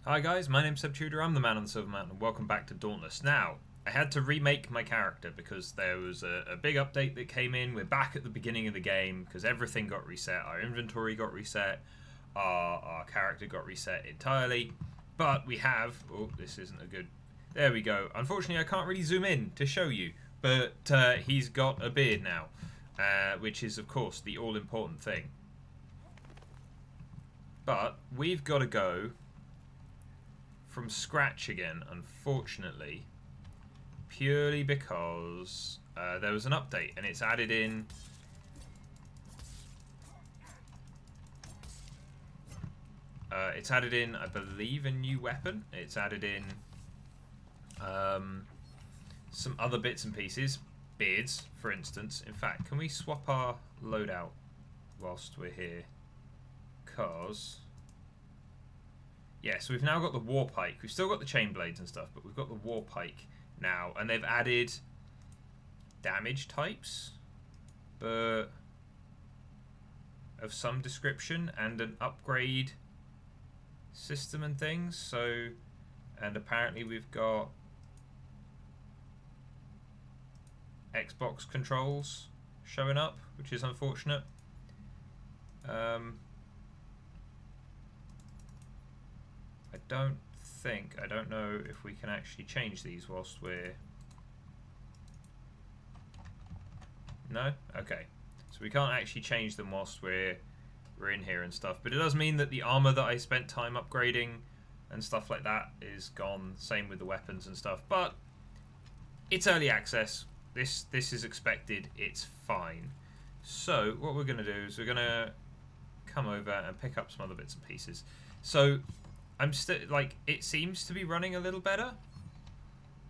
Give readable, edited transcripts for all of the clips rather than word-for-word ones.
Hi guys, my name's Seb Tudor, I'm the man on the Silver Mountain, and welcome back to Dauntless. Now, I had to remake my character because there was a big update that came in. We're back at the beginning of the game because everything got reset. Our inventory got reset, our character got reset entirely, but we have... Oh, this isn't a good... There we go. Unfortunately, I can't really zoom in to show you, but he's got a beard now, which is, of course, the all-important thing. But we've got to go from scratch again, unfortunately, purely because there was an update and it's added in I believe, a new weapon. It's added in some other bits and pieces, beards for instance. In fact, can we swap our loadout whilst we're here? Because yeah, so we've now got the Warpike. We've still got the chain blades and stuff, but we've got the Warpike now, and they've added damage types, but of some description, and an upgrade system and things. So, and apparently we've got Xbox controls showing up, which is unfortunate. I don't know if we can actually change these whilst we're... No? Okay. So we can't actually change them whilst we're in here and stuff. But it does mean that the armor that I spent time upgrading and stuff like that is gone. Same with the weapons and stuff. But it's early access. This is expected. It's fine. So what we're going to do is we're going to come over and pick up some other bits and pieces. So I'm still, like, it seems to be running a little better,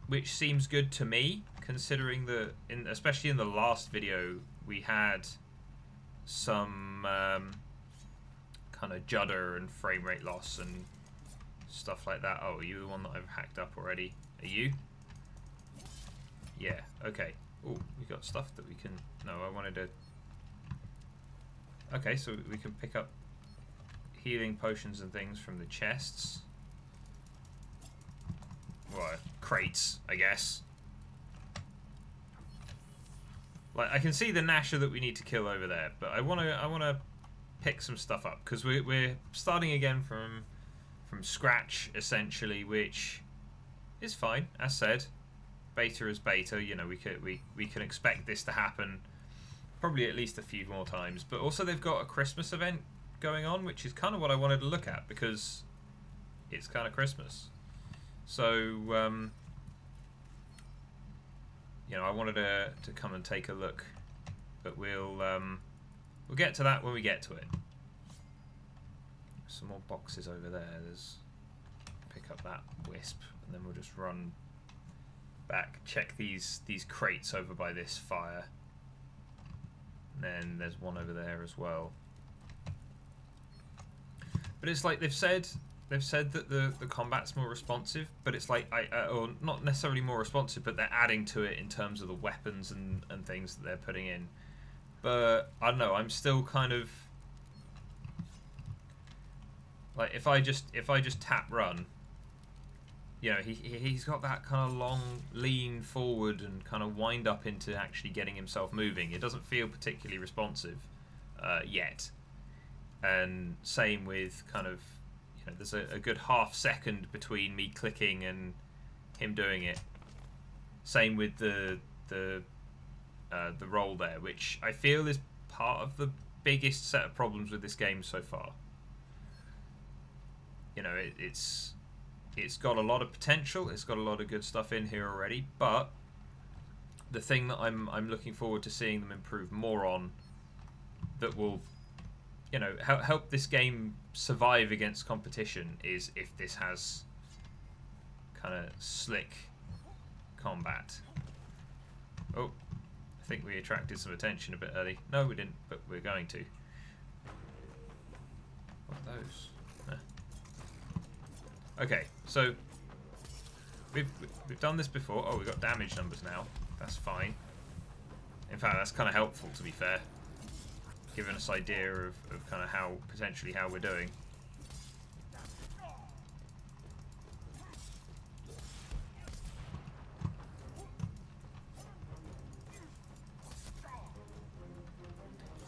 which seems good to me, considering that, especially in the last video, we had some kind of judder and frame rate loss and stuff like that. Oh, are you the one that I've hacked up already? Are you? Yeah, okay. Oh, we got stuff that we can... No, I wanted to... Okay, so we can pick up healing potions and things from the chests. Well, crates, I guess. Like, I can see the Gnasher that we need to kill over there, but I wanna pick some stuff up because we're starting again from scratch essentially, which is fine. As said, beta is beta. You know, we can expect this to happen probably at least a few more times. But also they've got a Christmas event going on, which is kind of what I wanted to look at because it's kind of Christmas. So you know, I wanted to come and take a look, but we'll get to that when we get to it. Some more boxes over there. There's pick up that wisp, and then we'll just run back, check these crates over by this fire. And then there's one over there as well. But it's like they've said that the combat's more responsive, but it's like or not necessarily more responsive, but they're adding to it in terms of the weapons and things that they're putting in. But I don't know, I'm still kind of like, if I just tap run, you know, he's got that kind of long lean forward and kind of wind up into actually getting himself moving. It doesn't feel particularly responsive yet. And same with kind of, you know, there's a good half second between me clicking and him doing it. Same with the roll there, which I feel is part of the biggest set of problems with this game so far. You know, it's got a lot of potential. It's got a lot of good stuff in here already, but the thing that I'm looking forward to seeing them improve more on, that will, you know, help this game survive against competition, is if this has kind of slick combat. Oh, I think we attracted some attention a bit early. No, we didn't, but we're going to. What are those? Okay, so we've done this before. Oh, we've got damage numbers now. That's fine. In fact, that's kind of helpful, to be fair, giving us idea of kind of potentially how we're doing.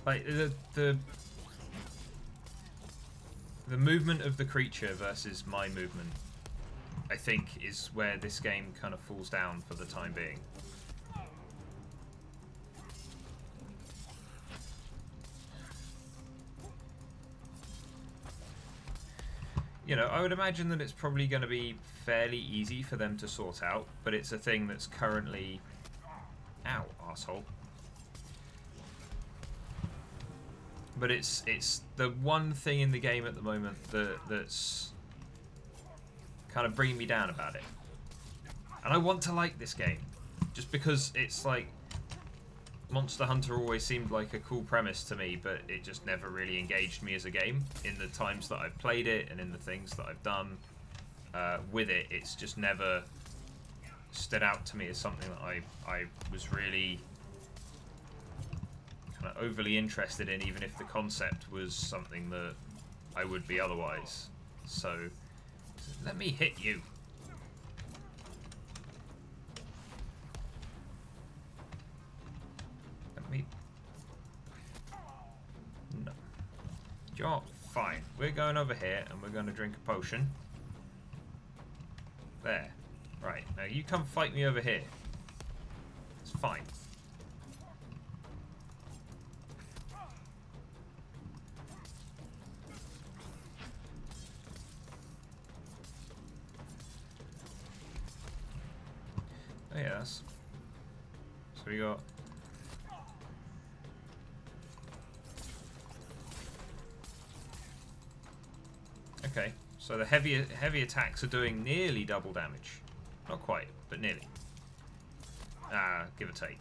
Like the movement of the creature versus my movement, I think, is where this game kind of falls down for the time being. You know, I would imagine that it's probably going to be fairly easy for them to sort out, but it's a thing that's currently... Ow, arsehole. But it's the one thing in the game at the moment that's kind of bringing me down about it. And I want to like this game, just because it's like Monster Hunter always seemed like a cool premise to me, but it just never really engaged me as a game in the times that I've played it and in the things that I've done with it. It's just never stood out to me as something that I was really kind of overly interested in, even if the concept was something that I would be otherwise. So let me hit you. Let me... No. You're fine. We're going over here and we're going to drink a potion. There. Right. Now you come fight me over here. It's fine. Oh, yes. So we got... Okay, so the heavy attacks are doing nearly double damage. Not quite, but nearly. Give or take.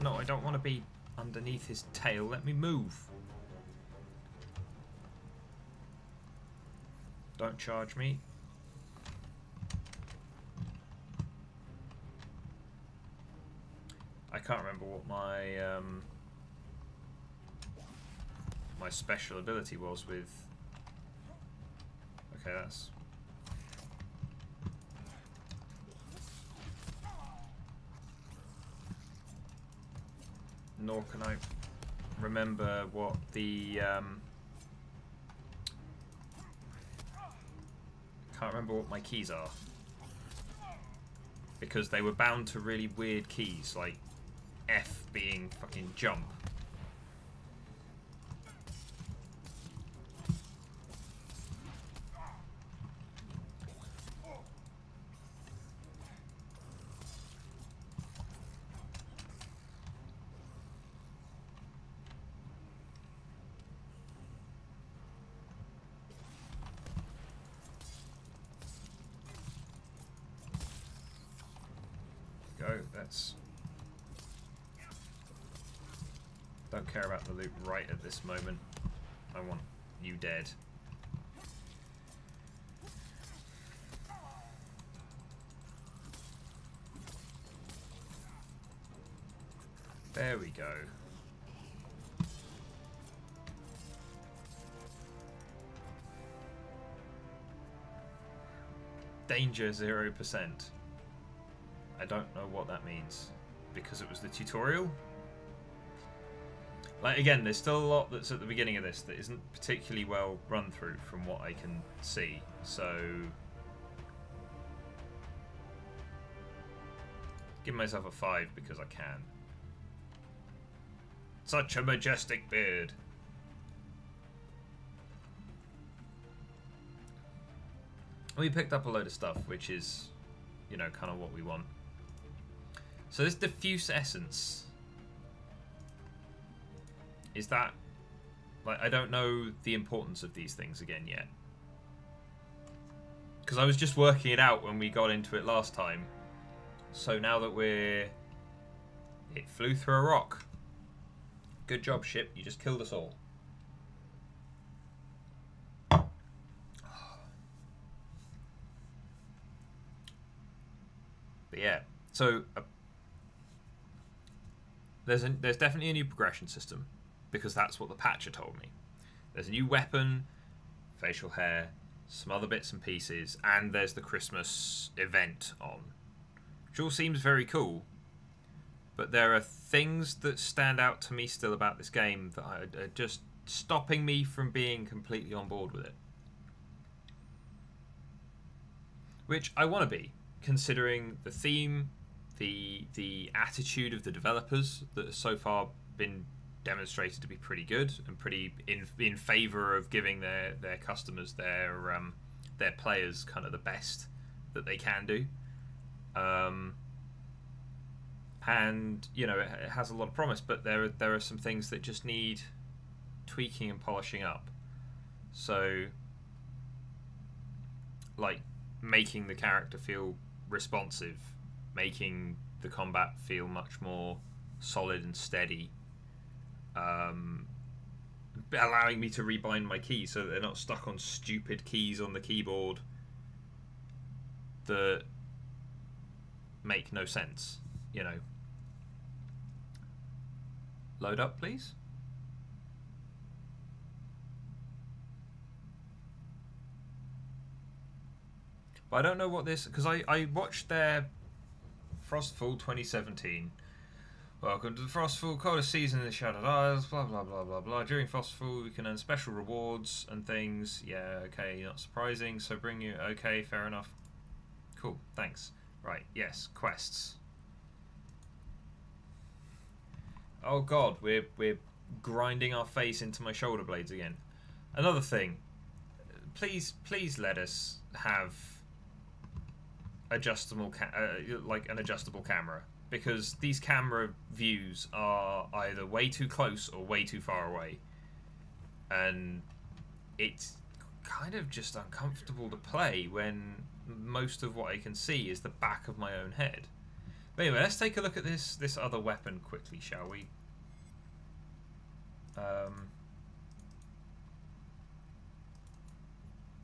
No, I don't want to be underneath his tail. Let me move. Don't charge me. I can't remember what my my special ability was with... Okay, that's... Nor can I remember what the... Can't remember what my keys are. Because they were bound to really weird keys, like F being fucking jump. That's... Don't care about the loot right at this moment. I want you dead. There we go. Danger 0%. I don't know what that means, because it was the tutorial. Like, again, there's still a lot that's at the beginning of this that isn't particularly well run through from what I can see, so... Give myself a 5 because I can. Such a majestic beard. We picked up a load of stuff, which is, you know, kind of what we want. So this diffuse essence, is that, like, I don't know the importance of these things again yet. Because I was just working it out when we got into it last time. So now that we're... It flew through a rock. Good job, ship. You just killed us all. But yeah, so there's definitely a new progression system, because that's what the patcher told me. There's a new weapon, facial hair, some other bits and pieces, and there's the Christmas event on, which all seems very cool. But there are things that stand out to me still about this game that are just stopping me from being completely on board with it. Which I want to be, considering the theme, the attitude of the developers that has so far been demonstrated to be pretty good and pretty in favour of giving their customers, their players, kind of the best that they can do. And you know, it has a lot of promise, but there are some things that just need tweaking and polishing up. So, like making the character feel responsive, making the combat feel much more solid and steady, allowing me to rebind my keys so that they're not stuck on stupid keys on the keyboard that make no sense, you know. Load up, please. But I don't know what this... Because I watched their Frostfall 2017. Welcome to the Frostfall, coldest season in the Shadowed Isles, blah blah blah blah blah. During Frostfall, you can earn special rewards and things. Yeah, okay, not surprising. So bring you... Okay, fair enough. Cool, thanks. Right, yes, quests. Oh god, we're grinding our face into my shoulder blades again. Another thing. Please let us have adjustable like an adjustable camera, because these camera views are either way too close or way too far away, and it's kind of just uncomfortable to play when most of what I can see is the back of my own head. But anyway, let's take a look at this other weapon quickly, shall we?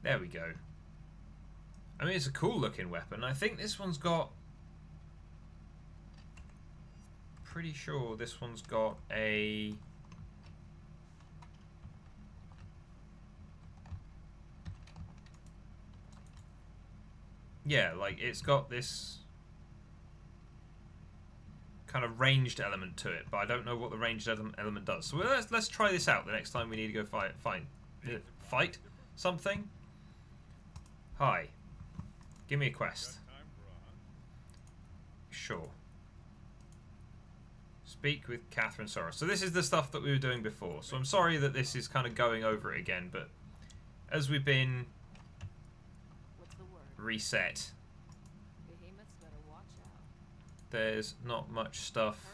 There we go. I mean, it's a cool looking weapon. I think this one's got... Pretty sure this one's got a... Yeah, like it's got this kind of ranged element to it, but I don't know what the ranged element does. So let's try this out the next time we need to go fight something. Hi. Give me a quest. Sure. Speak with Catherine Soros. So this is the stuff that we were doing before. So I'm sorry that this is kind of going over it again, but as we've been reset, there's not much stuff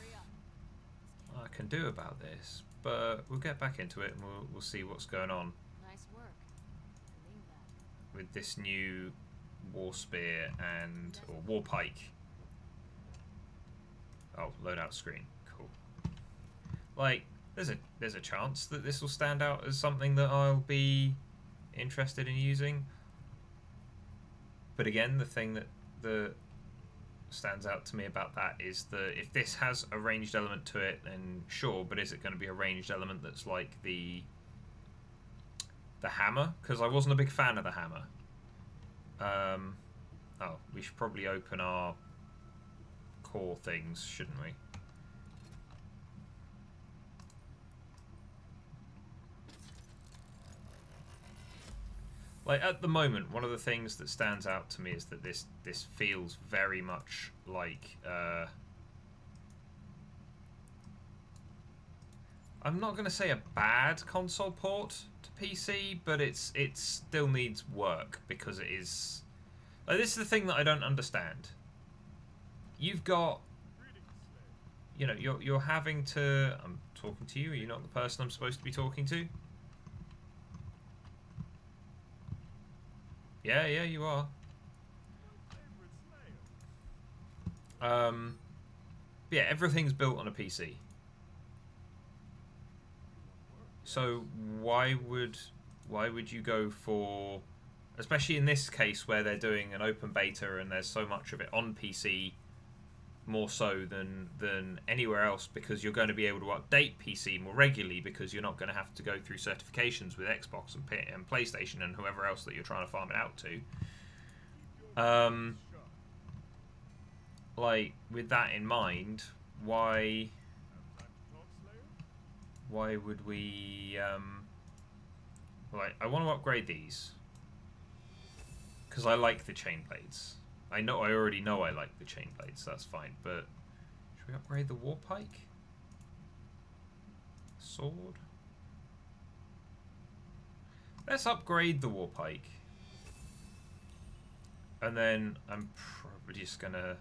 I can do about this, but we'll get back into it and we'll see what's going on. Nice work. I mean that. With this new war spear or Warpike. Oh, loadout screen. Cool. Like, there's a chance that this will stand out as something that I'll be interested in using. But again, the thing that stands out to me about that is that if this has a ranged element to it, then sure, but is it going to be a ranged element that's like the hammer? Because I wasn't a big fan of the hammer. Oh, we should probably open our core things, shouldn't we? Like, at the moment, one of the things that stands out to me is that this feels very much like... I'm not going to say a bad console port to PC, but it still needs work, because it is... Like, this is the thing that I don't understand. You've got... You know, you're having to... I'm talking to you, are you not the person I'm supposed to be talking to? Yeah, you are. Yeah, everything's built on a PC. So why would you go for, especially in this case where they're doing an open beta and there's so much of it on PC more so than anywhere else, because you're going to be able to update PC more regularly, because you're not going to have to go through certifications with Xbox and PlayStation and whoever else that you're trying to farm it out to. Like, with that in mind, why would we like, I want to upgrade these because I like the chain blades. I already know I like the chain blades, so that's fine, but should we upgrade the Warpike? Sword? Let's upgrade the Warpike. And then I'm probably just gonna...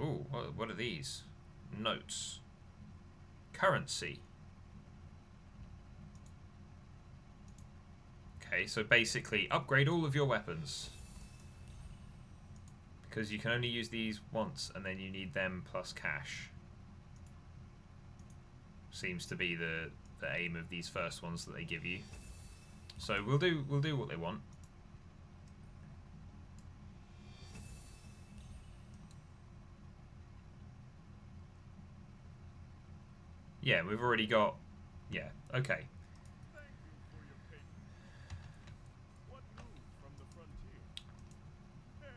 Ooh, what are these? Notes. Currency. Okay, so basically upgrade all of your weapons. Because you can only use these once, and then you need them plus cash. Seems to be the aim of these first ones that they give you. So we'll do what they want. Yeah, we've already got... Yeah, okay.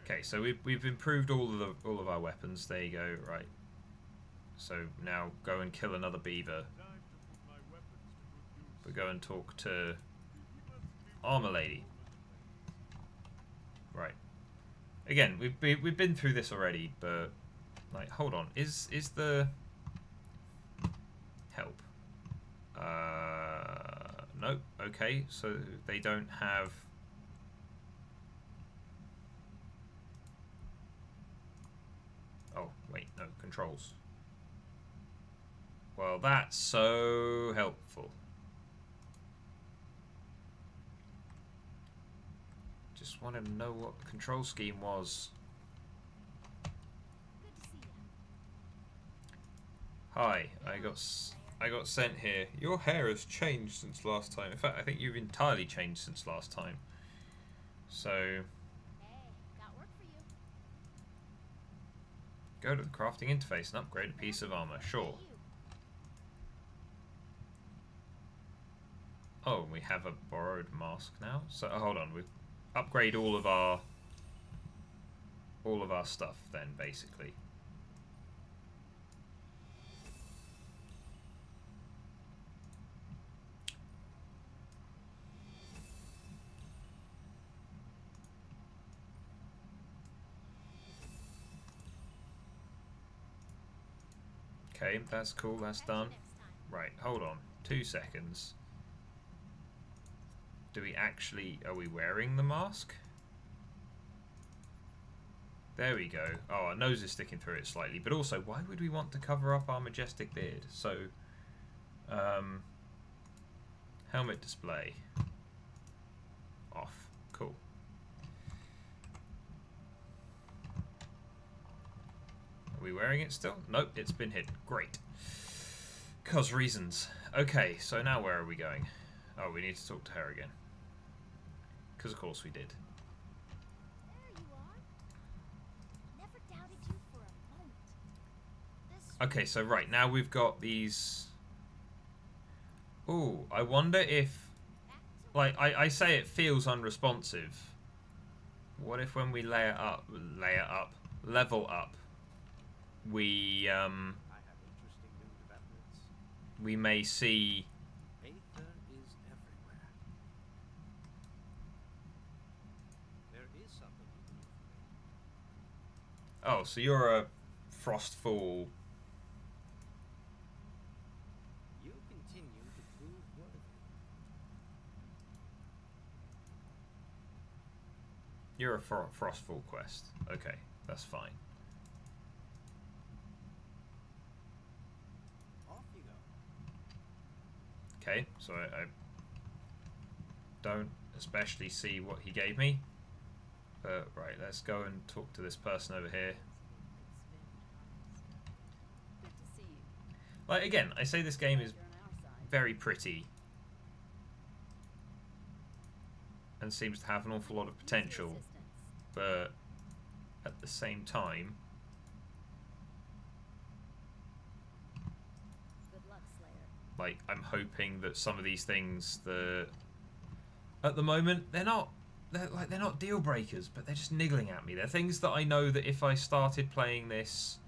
Okay, so we've improved all of our weapons. There you go. Right. So now go and kill another beaver. But go and talk to Armor Lady. Right. Again, we've been through this already, but like, hold on. Is the help? Nope. Okay, so they don't have. Oh, wait, no, controls. Well, that's so helpful. Just wanted to know what the control scheme was. Hi, I got sent here. Your hair has changed since last time. In fact, I think you've entirely changed since last time. So... Go to the crafting interface and upgrade a piece of armor. Sure. Oh, we have a borrowed mask now. So hold on, we upgrade all of our stuff then, basically. Okay, that's cool, that's done. Right, hold on. 2 seconds. Do we actually... Are we wearing the mask? There we go. Oh, our nose is sticking through it slightly. But also, why would we want to cover up our majestic beard? So, helmet display. Off. Cool. Are we wearing it still? Nope, it's been hidden. Great. 'Cause reasons. Okay, so now where are we going? Oh, we need to talk to her again. Because of course we did. There you are. Never doubted you for a moment. Okay, so right, now we've got these... Ooh, I wonder if... Like, I say it feels unresponsive. What if when we level up, we may see... Oh, so you're a Frostfall. You continue to prove worthy. You're a Frostfall quest. Okay, that's fine. Off you go. Okay, so I don't especially see what he gave me. But, right, let's go and talk to this person over here. Good to see you. Like, again, I say this game is You're on our side. very pretty. And seems to have an awful lot of potential. Assistance. But, at the same time... Like, I'm hoping that some of these things that at the moment they're not deal breakers, but they're just niggling at me. They're things that I know that if I started playing this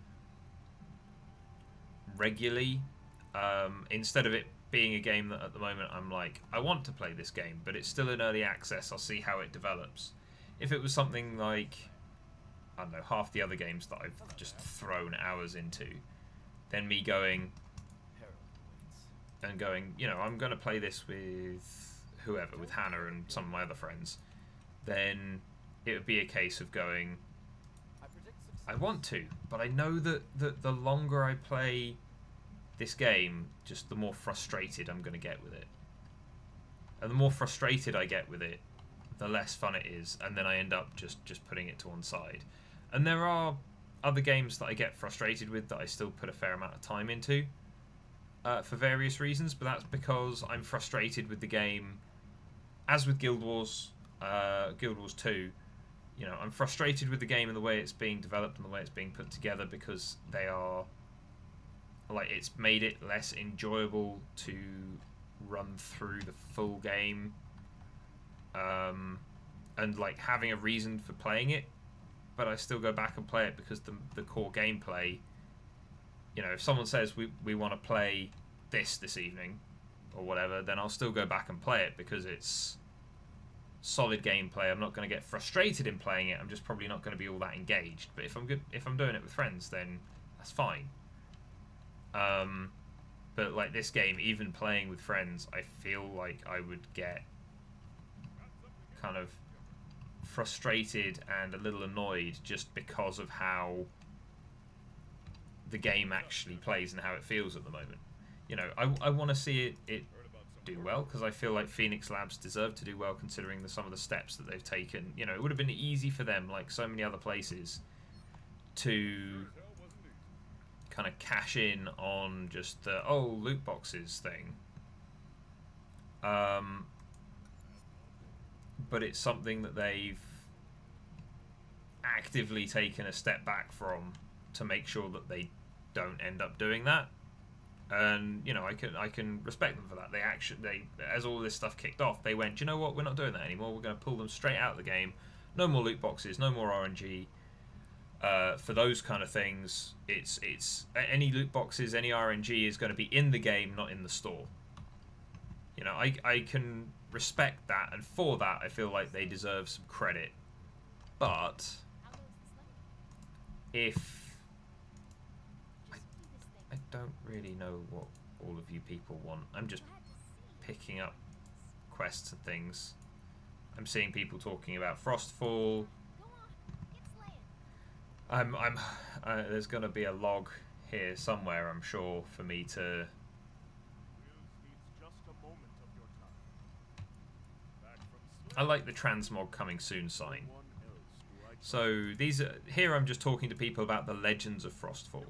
regularly, instead of it being a game that at the moment I'm like, I want to play this game, but it's still in early access, I'll see how it develops. If it was something like, I don't know, half the other games that I've just thrown hours into, then me going and going, you know, I'm going to play this with whoever, with Hannah and some of my other friends, then it would be a case of going, I want to, but I know that the longer I play this game, just the more frustrated I'm going to get with it. And the more frustrated I get with it, the less fun it is, and then I end up just putting it to one side. And there are other games that I get frustrated with that I still put a fair amount of time into, for various reasons, but that's because I'm frustrated with the game, as with Guild Wars 2, you know, I'm frustrated with the game and the way it's being developed and the way it's being put together, because they are, like, it's made it less enjoyable to run through the full game, and like having a reason for playing it, but I still go back and play it because the core gameplay, you know, if someone says we want to play this evening or whatever, then I'll still go back and play it because it's solid gameplay. I'm not going to get frustrated in playing it. I'm just probably not going to be all that engaged. But if I'm doing it with friends, then that's fine. But like this game, even playing with friends, I feel like I would get kind of frustrated and a little annoyed just because of how the game actually plays and how it feels at the moment. You know, I want to see it do well, because I feel like Phoenix Labs deserve to do well considering some of the steps that they've taken. You know, it would have been easy for them, like so many other places, to kind of cash in on just the loot boxes thing. But it's something that they've actively taken a step back from to make sure that they don't end up doing that. And you know, I can respect them for that. They as all this stuff kicked off, they went, you know what, we're not doing that anymore. We're going to pull them straight out of the game. No more loot boxes, no more RNG. For those kind of things, it's any loot boxes, any RNG is going to be in the game, not in the store. You know, I can respect that, and for that, I feel like they deserve some credit. But if I don't really know what all of you people want. I'm just picking up quests and things. I'm seeing people talking about Frostfall. There's going to be a log here somewhere, I'm sure, for me to. I like the transmog coming soon sign. So here I'm just talking to people about the legends of Frostfall.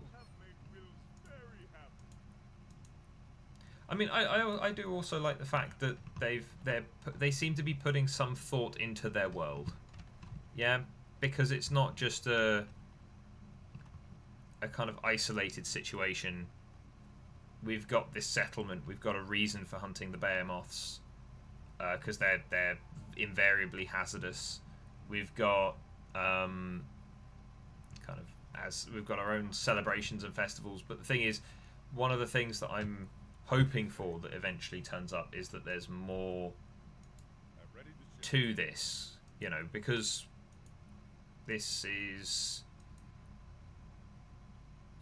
I mean, I do also like the fact that they seem to be putting some thought into their world. Yeah, because it's not just a kind of isolated situation. We've got this settlement. We've got a reason for hunting the behemoths, because they're invariably hazardous. We've got we've got our own celebrations and festivals. But the thing is, one of the things that I'm hoping for that eventually turns up is that there's more to this, you know, because this is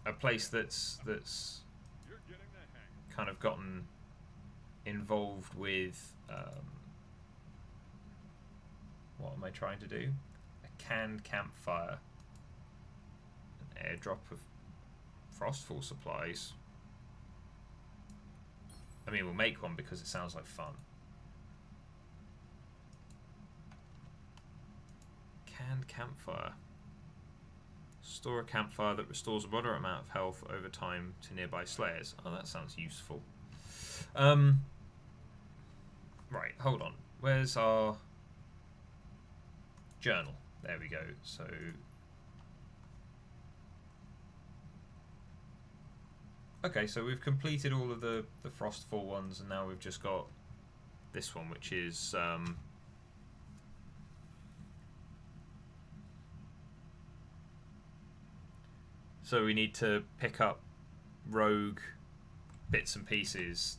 a place that's kind of gotten involved with what am I trying to do? A canned campfire, an airdrop of Frostfall supplies. I mean, we'll make one because it sounds like fun. Canned campfire. Store a campfire that restores a moderate amount of health over time to nearby slayers. Oh, that sounds useful. Right, hold on. Where's our journal? There we go. So Okay, so we've completed all of the Frostfall ones, and now we've just got this one, which is so we need to pick up rogue bits and pieces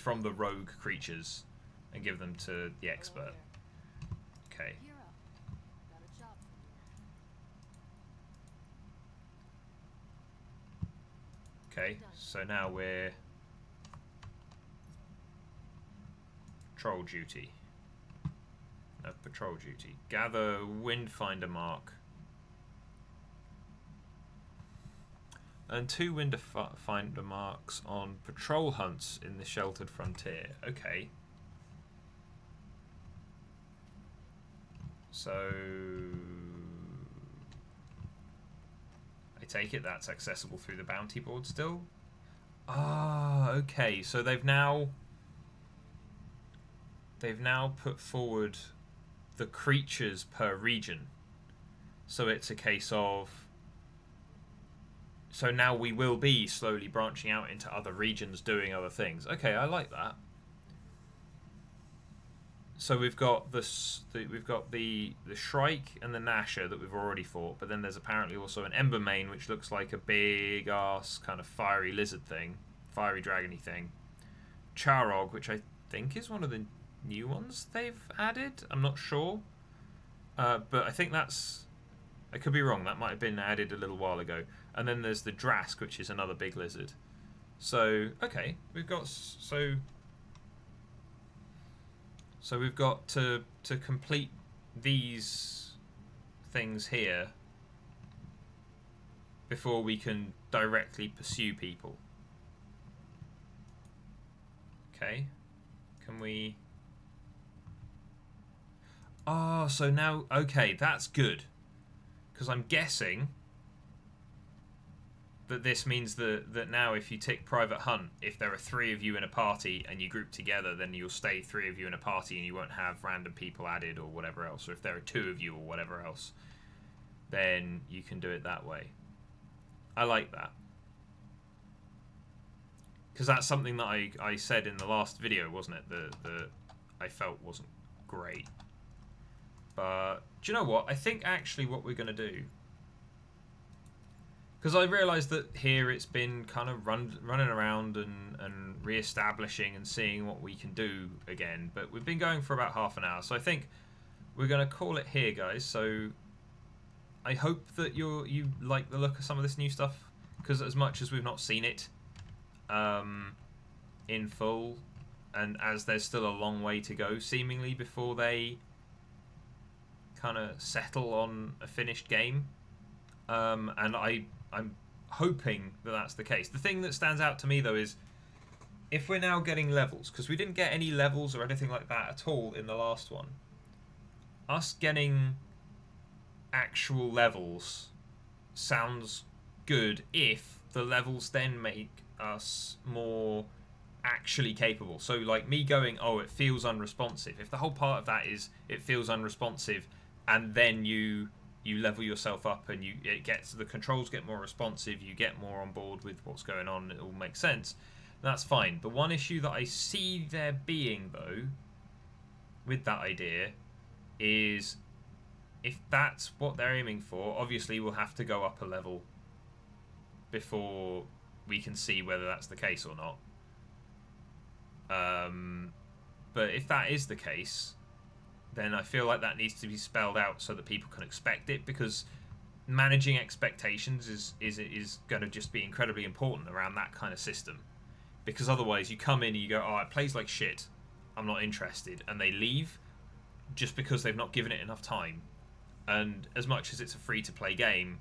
from the rogue creatures and give them to the expert. Okay. Gear up. Got a job for you. Okay, so now we're patrol duty. No, patrol duty. Gather Windfinder mark. Earn 2 Windfinder marks on patrol hunts in the sheltered frontier. Okay. So I take it that's accessible through the bounty board still? Ah, okay. So they've now put forward the creatures per region. So it's a case of, so now we will be slowly branching out into other regions doing other things. Okay, I like that. So we've got the Shrike and the Nasher that we've already fought, but then there's apparently also an Embermane, which looks like a big ass kind of fiery lizard thing, fiery dragony thing. Charog, which I think is one of the new ones they've added. I'm not sure, but I think that's, I could be wrong. That might have been added a little while ago. And then there's the Drask, which is another big lizard. So okay, we've got So we've got to complete these things here before we can directly pursue people. Okay, can we? Oh, so now, okay, that's good. Because I'm guessing that this means that now if you tick Private Hunt, if there are 3 of you in a party and you group together, then you'll stay 3 of you in a party and you won't have random people added or whatever else. Or if there are 2 of you or whatever else, then you can do it that way. I like that. Because that's something that I said in the last video, wasn't it? That I felt wasn't great. But do you know what? I think actually what we're going to do, because I realised that here it's been kind of running around and re-establishing and seeing what we can do again. But we've been going for about half an hour. So I think we're going to call it here, guys. So I hope that you like the look of some of this new stuff. Because as much as we've not seen it in full, and as there's still a long way to go, seemingly, before they kind of settle on a finished game. And I'm hoping that that's the case. The thing that stands out to me, though, is if we're now getting levels, because we didn't get any levels or anything like that at all in the last one, us getting actual levels sounds good if the levels then make us more actually capable. So, like, me going, oh, it feels unresponsive. If the whole part of that is it feels unresponsive, and then you level yourself up and the controls get more responsive, you get more on board with what's going on, it all makes sense, that's fine. The one issue that I see there being, though, with that idea is if that's what they're aiming for, obviously we'll have to go up a level before we can see whether that's the case or not. But if that is the case, then I feel like that needs to be spelled out so that people can expect it, because managing expectations is going to just be incredibly important around that kind of system. Because otherwise you come in and you go, oh, it plays like shit, I'm not interested, and they leave just because they've not given it enough time. And as much as it's a free-to-play game,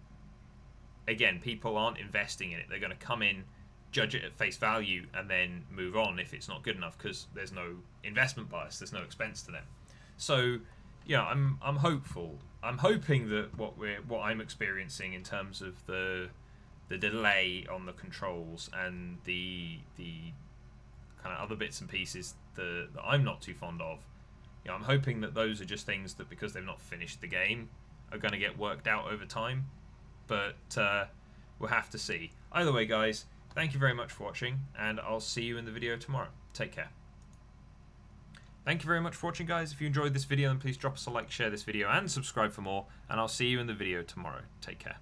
again, people aren't investing in it. They're going to come in, judge it at face value, and then move on if it's not good enough, because there's no investment bias, there's no expense to them. So, yeah, I'm hopeful. I'm hoping that what I'm experiencing in terms of the delay on the controls and the kind of other bits and pieces that I'm not too fond of, you know, I'm hoping that those are just things that, because they've not finished the game, are going to get worked out over time. But We'll have to see. Either way, guys, thank you very much for watching, and I'll see you in the video tomorrow. Take care. Thank you very much for watching, guys. If you enjoyed this video, then please drop us a like, share this video, and subscribe for more, and I'll see you in the video tomorrow. Take care.